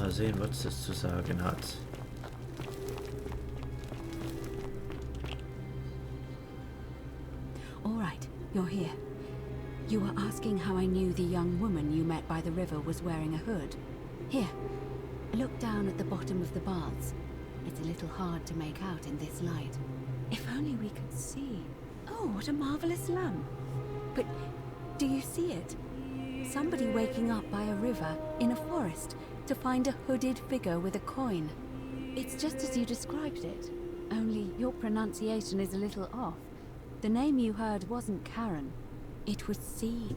Mal sehen, was es zu sagen hat. All right, you're here. You were asking how I knew the young woman you met by the river was wearing a hood. Here, look down at the bottom of the baths. It's a little hard to make out in this light. If only we could see. Oh, what a marvelous lamp. But do you see it? Somebody waking up by a river in a forest to find a hooded figure with a coin. It's just as you described it, only your pronunciation is a little off. The name you heard wasn't Karen. It was C-H-A-R-O-N,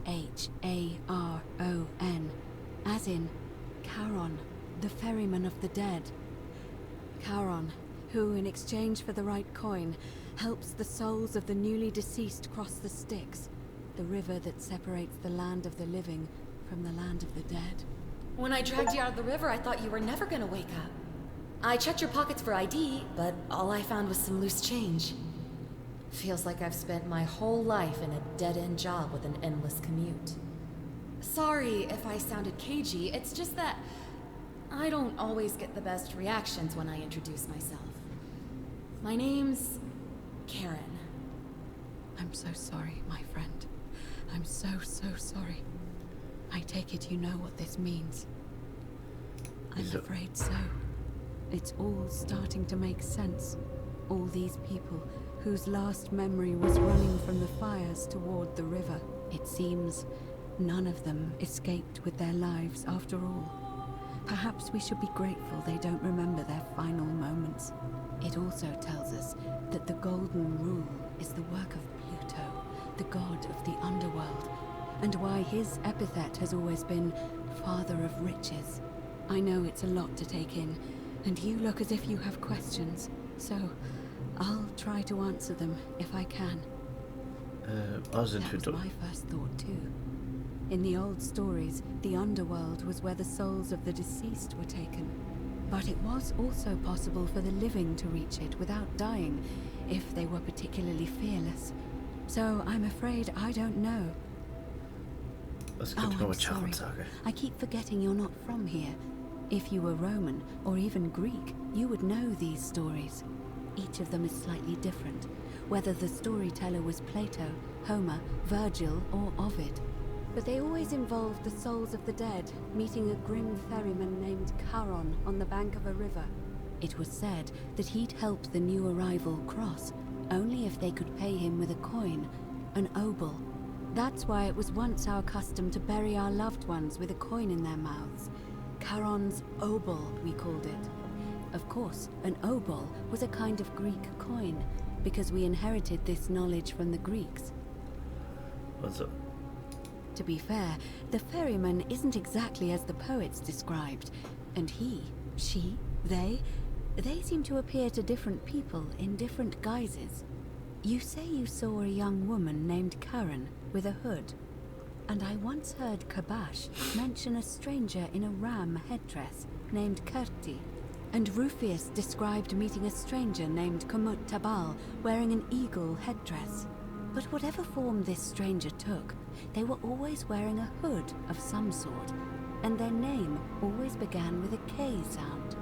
as in Charon, the ferryman of the dead. Charon, who, in exchange for the right coin, helps the souls of the newly deceased cross the Styx, the river that separates the land of the living from the land of the dead. When I dragged you out of the river, I thought you were never gonna wake up. I checked your pockets for ID, but all I found was some loose change. Feels like I've spent my whole life in a dead-end job with an endless commute. Sorry if I sounded cagey, it's just that I don't always get the best reactions when I introduce myself. My name's Karen. I'm so sorry, my friend. I'm so sorry. I take it you know what this means. I'm afraid so. It's all starting to make sense. All these people whose last memory was running from the fires toward the river. It seems none of them escaped with their lives after all. Perhaps we should be grateful they don't remember their final moments. It also tells us that the Golden Rule is the work of Pluto, the god of the underworld, and why his epithet has always been Father of Riches. I know it's a lot to take in, and you look as if you have questions, so I'll try to answer them if I can. That was my first thought too. In the old stories, the underworld was where the souls of the deceased were taken. But it was also possible for the living to reach it without dying, if they were particularly fearless. So I'm afraid I don't know. I'm sorry. I keep forgetting you're not from here. If you were Roman, or even Greek, you would know these stories. Each of them is slightly different, whether the storyteller was Plato, Homer, Virgil, or Ovid. But they always involved the souls of the dead meeting a grim ferryman named Charon on the bank of a river. It was said that he'd help the new arrival cross, only if they could pay him with a coin, an obol. That's why it was once our custom to bury our loved ones with a coin in their mouths. Charon's obol, we called it. Of course, an obol was a kind of Greek coin, because we inherited this knowledge from the Greeks. What's up? To be fair, the ferryman isn't exactly as the poets described, and he, she, they seem to appear to different people in different guises. You say you saw a young woman named Karen with a hood, and I once heard Kabash mention a stranger in a ram headdress named Kerti, and Rufius described meeting a stranger named Kumut Tabal wearing an eagle headdress. But whatever form this stranger took, they were always wearing a hood of some sort, and their name always began with a K sound.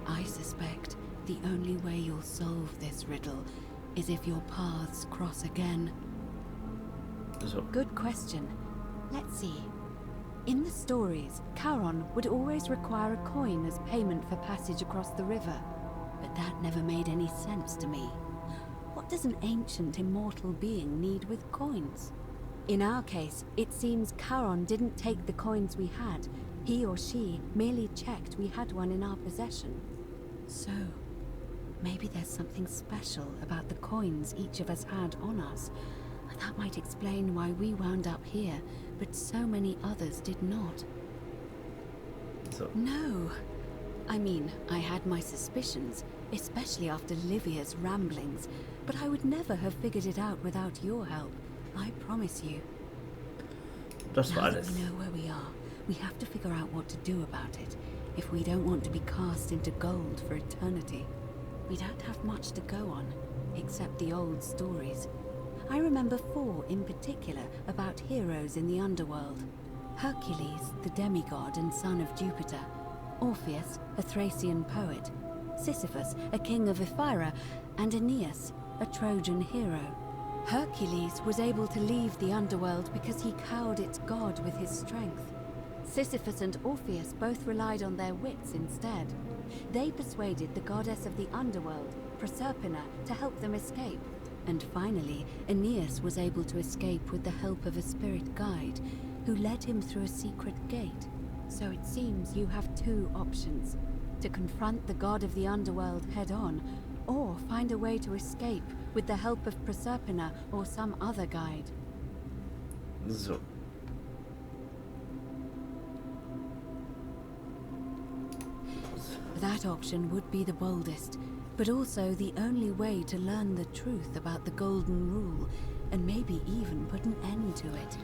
I suspect the only way you'll solve this riddle is if your paths cross again. Good question. Let's see. In the stories, Charon would always require a coin as payment for passage across the river, but that never made any sense to me. What does an ancient immortal being need with coins? In our case, it seems Charon didn't take the coins we had. He or she merely checked we had one in our possession. So, maybe there's something special about the coins each of us had on us. That might explain why we wound up here, but so many others did not. No. I mean, I had my suspicions, especially after Livia's ramblings, but I would never have figured it out without your help. I promise you. Now that we know where we are, we have to figure out what to do about it, if we don't want to be cast into gold for eternity. We don't have much to go on, except the old stories. I remember 4 in particular about heroes in the underworld. Hercules, the demigod and son of Jupiter. Orpheus, a Thracian poet, Sisyphus, a king of Ephyra, and Aeneas, a Trojan hero. Hercules was able to leave the underworld because he cowed its god with his strength. Sisyphus and Orpheus both relied on their wits instead. They persuaded the goddess of the underworld, Proserpina, to help them escape. And finally, Aeneas was able to escape with the help of a spirit guide, who led him through a secret gate. So it seems you have two options: to confront the god of the underworld head-on, or find a way to escape with the help of Proserpina or some other guide. So. That option would be the boldest, but also the only way to learn the truth about the Golden Rule, and maybe even put an end to it.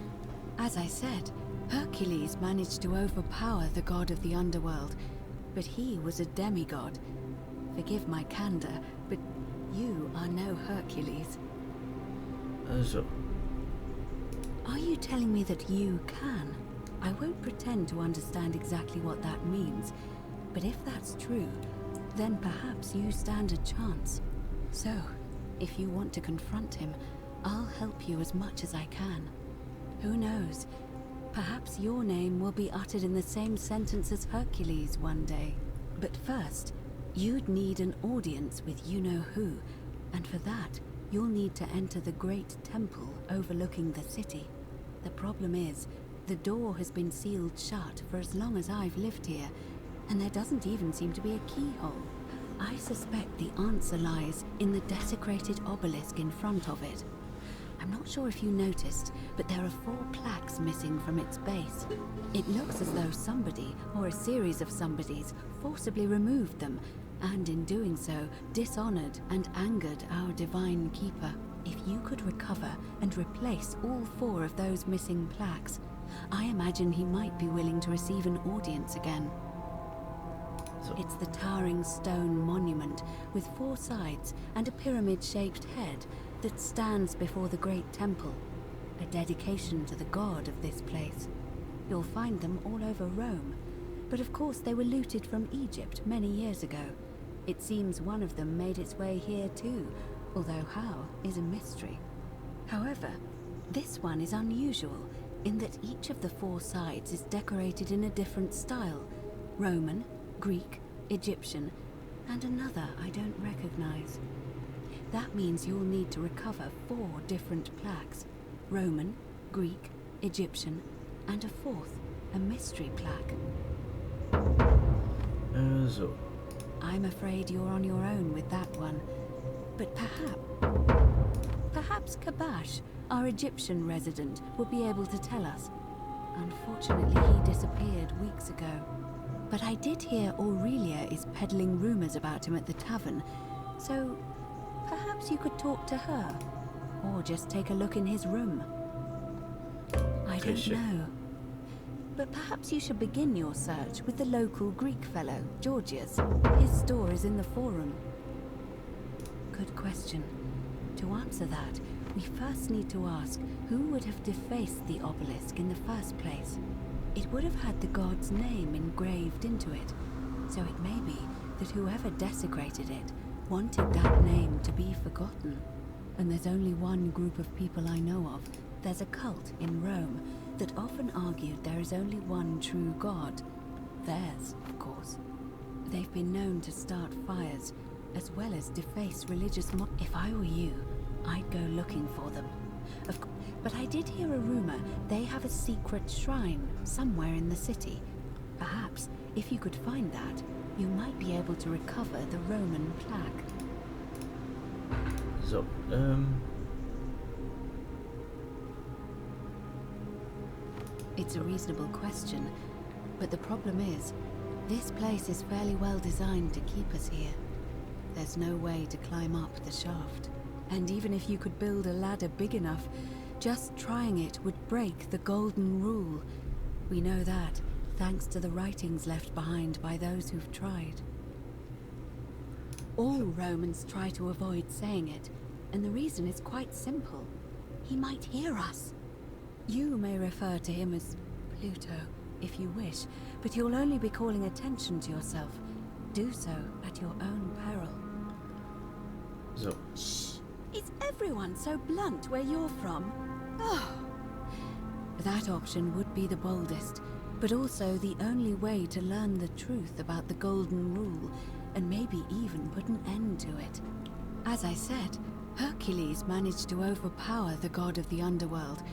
As I said, Hercules managed to overpower the god of the underworld, but he was a demigod. Forgive my candor, but you are no Hercules. So. Are you telling me that you can? I won't pretend to understand exactly what that means, but if that's true, then perhaps you stand a chance. So, if you want to confront him, I'll help you as much as I can. Who knows? Perhaps your name will be uttered in the same sentence as Hercules one day. But first, you'd need an audience with you-know-who, and for that, you'll need to enter the great temple overlooking the city. The problem is, the door has been sealed shut for as long as I've lived here, and there doesn't even seem to be a keyhole. I suspect the answer lies in the desecrated obelisk in front of it. I'm not sure if you noticed, but there are 4 plaques missing from its base. It looks as though somebody, or a series of somebodies, forcibly removed them, and in doing so, dishonored and angered our divine keeper. If you could recover and replace all 4 of those missing plaques, I imagine he might be willing to receive an audience again. It's the towering stone monument with 4 sides and a pyramid-shaped head that stands before the great temple, a dedication to the god of this place. You'll find them all over Rome, but of course they were looted from Egypt many years ago. It seems one of them made its way here too, although how is a mystery. However, this one is unusual in that each of the 4 sides is decorated in a different style: Roman, Greek, Egyptian, and another I don't recognize. That means you'll need to recover 4 different plaques: Roman, Greek, Egyptian, and a 4th, a mystery plaque. So. I'm afraid you're on your own with that one, but perhaps Kabash, our Egyptian resident, will be able to tell us. Unfortunately, he disappeared weeks ago. But I did hear Aurelia is peddling rumors about him at the tavern, so perhaps you could talk to her, or just take a look in his room. I don't know. But perhaps you should begin your search with the local Greek fellow, Georgius. His store is in the forum. Good question. To answer that, we first need to ask who would have defaced the obelisk in the first place. It would have had the god's name engraved into it, so it may be that whoever desecrated it wanted that name to be forgotten. And there's only one group of people I know of. There's a cult in Rome that often argued there is only one true god. Theirs, of course. They've been known to start fires, as well as deface religious If I were you, I'd go looking for them. But I did hear a rumor they have a secret shrine somewhere in the city. Perhaps, if you could find that, you might be able to recover the Roman plaque. So, It's a reasonable question, but the problem is, this place is fairly well designed to keep us here. There's no way to climb up the shaft. And even if you could build a ladder big enough, just trying it would break the Golden Rule. We know that, thanks to the writings left behind by those who've tried. All Romans try to avoid saying it, and the reason is quite simple. He might hear us. You may refer to him as Pluto, if you wish, but you'll only be calling attention to yourself. Do so at your own peril. So. Shh! Is everyone so blunt where you're from? Oh. That option would be the boldest, but also the only way to learn the truth about the Golden Rule, and maybe even put an end to it. As I said, Hercules managed to overpower the god of the underworld,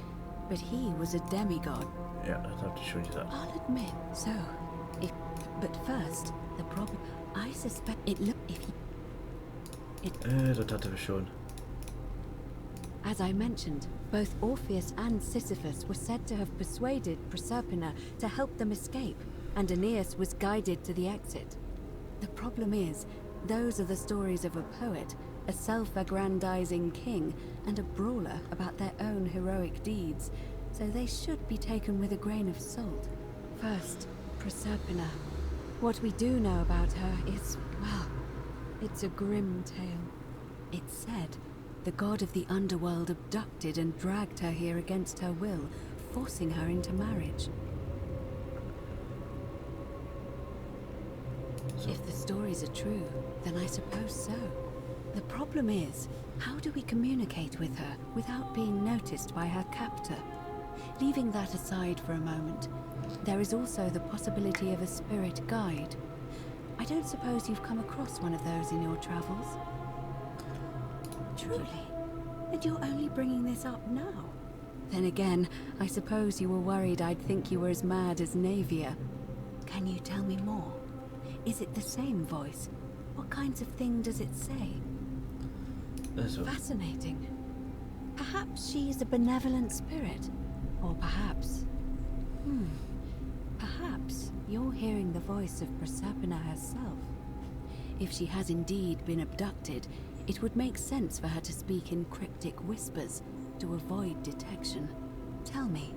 but he was a demigod. Ja, dat had ik schon gesagt. I'll admit, so. But first, the problem... I suspect it Dat hadden we schon. As I mentioned, both Orpheus and Sisyphus were said to have persuaded Proserpina to help them escape, and Aeneas was guided to the exit. The problem is, those are the stories of a poet, a self-aggrandizing king, and a brawler about their own heroic deeds, so they should be taken with a grain of salt. First, Proserpina. What we do know about her is, well, it's a grim tale. It's said the god of the underworld abducted and dragged her here against her will, forcing her into marriage. So. If the stories are true, then I suppose so. The problem is, how do we communicate with her without being noticed by her captor? Leaving that aside for a moment, there is also the possibility of a spirit guide. I don't suppose you've come across one of those in your travels? Truly? And you're only bringing this up now? Then again, I suppose you were worried I'd think you were as mad as Navia. Can you tell me more? Is it the same voice? What kinds of thing does it say? So. Fascinating. Perhaps she is a benevolent spirit. Or perhaps... Perhaps you're hearing the voice of Proserpina herself. If she has indeed been abducted, it would make sense for her to speak in cryptic whispers to avoid detection. Tell me,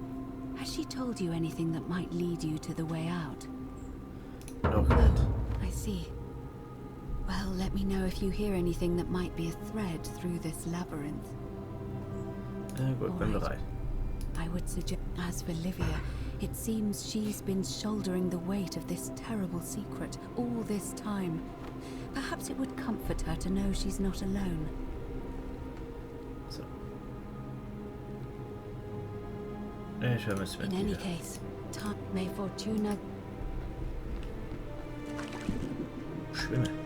has she told you anything that might lead you to the way out? Nog niet. I see. Well, let me know if you hear anything that might be a thread through this labyrinth. Goed, ik ben bereid. I would suggest, as for Livia, it seems she's been shouldering the weight of this terrible secret all this time. Perhaps it would comfort her to know she's not alone. So. Ich höre mich In any case, time may fortuna... Schwimmen.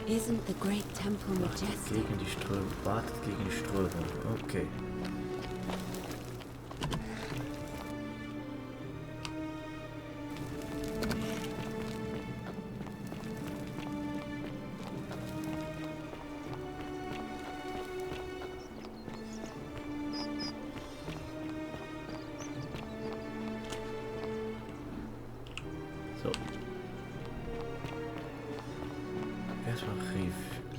Isn't the great temple majestic? Gegen die Strömung. Wartet gegen die Strömung. Okay. So. Erstmal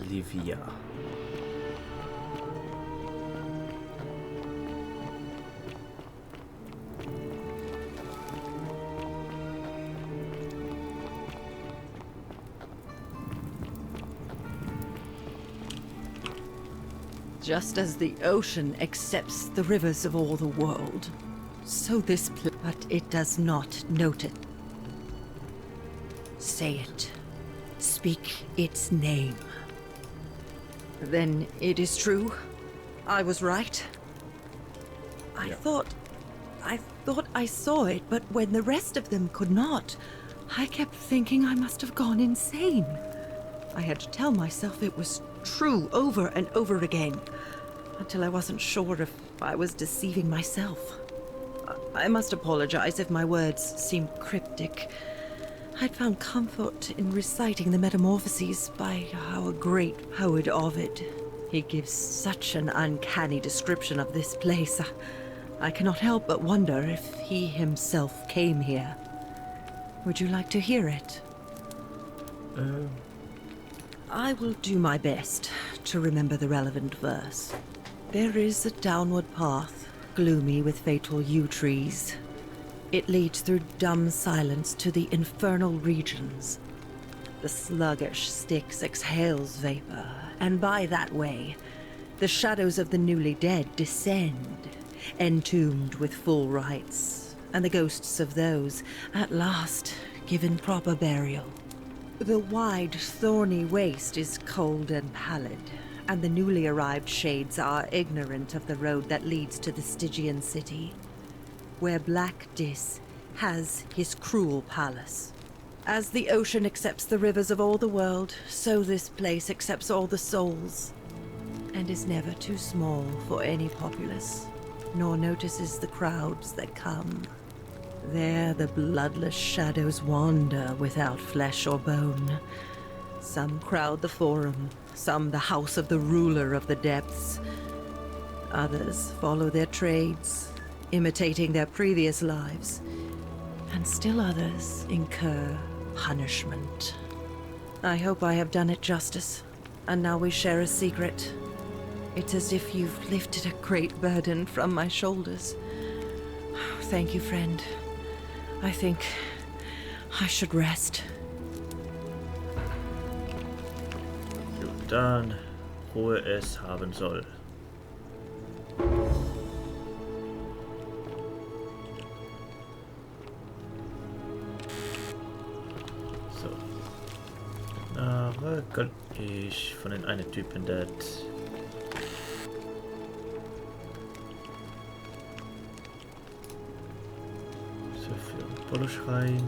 Livia. Just as the ocean accepts the rivers of all the world, so this but it does not note it. Say it. Speak its name. Then it is true. I was right. I thought I saw it, but when the rest of them could not, I kept thinking I must have gone insane. I had to tell myself it was true over and over again, until I wasn't sure if I was deceiving myself. I must apologize if my words seem cryptic. I'd found comfort in reciting the Metamorphoses by our great poet Ovid. He gives such an uncanny description of this place. I cannot help but wonder if he himself came here. Would you like to hear it? I will do my best to remember the relevant verse. There is a downward path, gloomy with fatal yew trees. It leads through dumb silence to the infernal regions. The sluggish Styx exhales vapor, and by that way, the shadows of the newly dead descend, entombed with full rites, and the ghosts of those, at last, given proper burial. The wide, thorny waste is cold and pallid, and the newly arrived shades are ignorant of the road that leads to the Stygian city, where Black Dis has his cruel palace. As the ocean accepts the rivers of all the world, so this place accepts all the souls, and is never too small for any populace, nor notices the crowds that come. There the bloodless shadows wander without flesh or bone. Some crowd the forum, some the house of the ruler of the depths. Others follow their trades, imitating their previous lives. And still others incur punishment. I hope I have done it justice, and now we share a secret. It's as if you've lifted a great burden from my shoulders. Thank you, friend. I think I should rest. Gut, dann Ruhe es haben soll. So. Aber kann ich von den einen Typen das so für Poloschrein.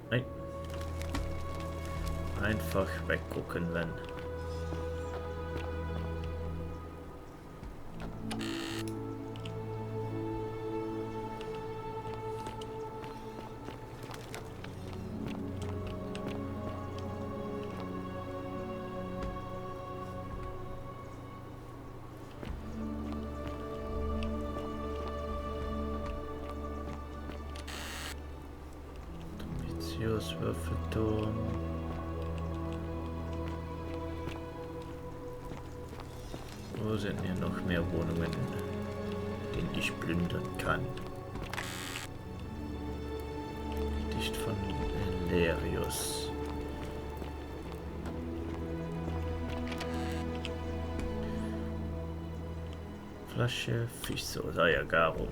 Nein. Einfach weggucken, wenn. Würfelturm. Wo sind hier noch mehr Wohnungen, die ich plündern kann? Gedicht von Lerius. Flasche Fischsoße, ja, Garum.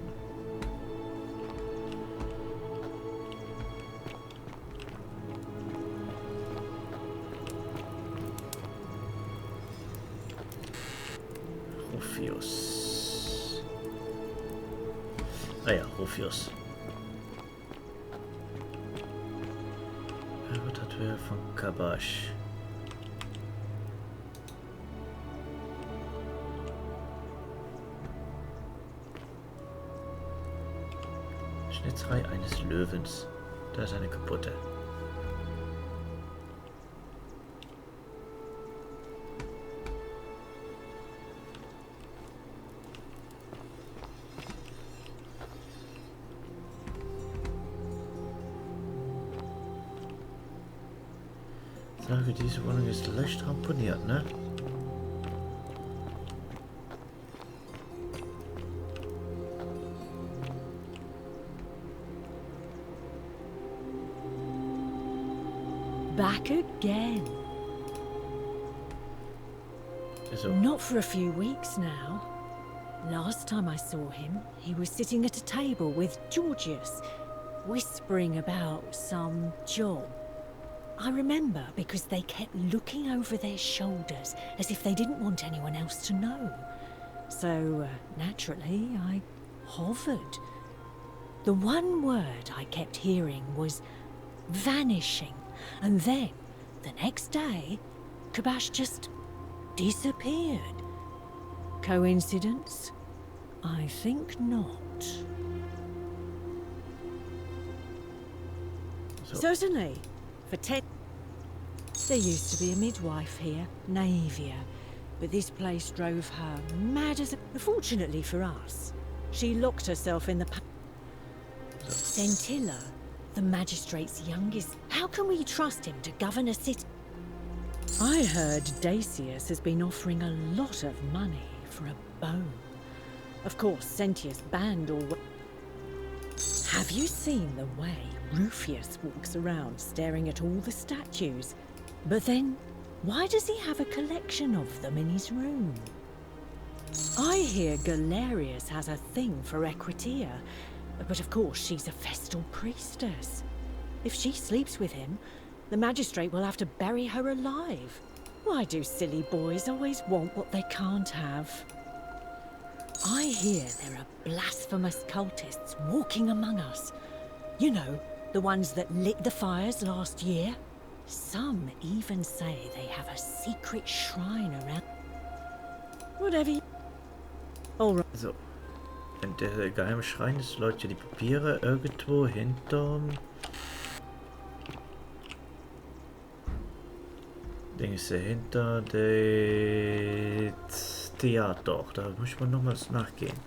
Ah ja, Rufius. Ja, was hat wer von Kabash? Schnitzerei eines Löwens. Da ist eine kaputte. Ich sage, diese Wohnung ist leicht ramponiert, ne? Back again. So. Not for a few weeks now. Last time I saw him, he was sitting at a table with Georgius, whispering about some job. I remember because they kept looking over their shoulders as if they didn't want anyone else to know. So, naturally, I hovered. The one word I kept hearing was vanishing. And then, the next day, Kabash just disappeared. Coincidence? I think not. Certainly. For Ted, there used to be a midwife here, Navia, but this place drove her mad as a... Fortunately for us, she locked herself in the... Scintilla, the magistrate's youngest. How can we trust him to govern a city? I heard Dacius has been offering a lot of money for a bone. Of course, Sentius banned all... Have you seen the way Rufius walks around staring at all the statues? But then, why does he have a collection of them in his room? I hear Galerius has a thing for Equitia, but of course she's a Festal priestess. If she sleeps with him, the magistrate will have to bury her alive. Why do silly boys always want what they can't have? I hear there are blasphemous cultists walking among us. You know, the ones that lit the fires last year? Some even say they have a secret shrine around... Whatever you... All right. So. Und der geheime Schrein ist, Leute, die Papiere irgendwo hinterm... Ding ist hinter dem Theater. Da muss man nochmals nachgehen.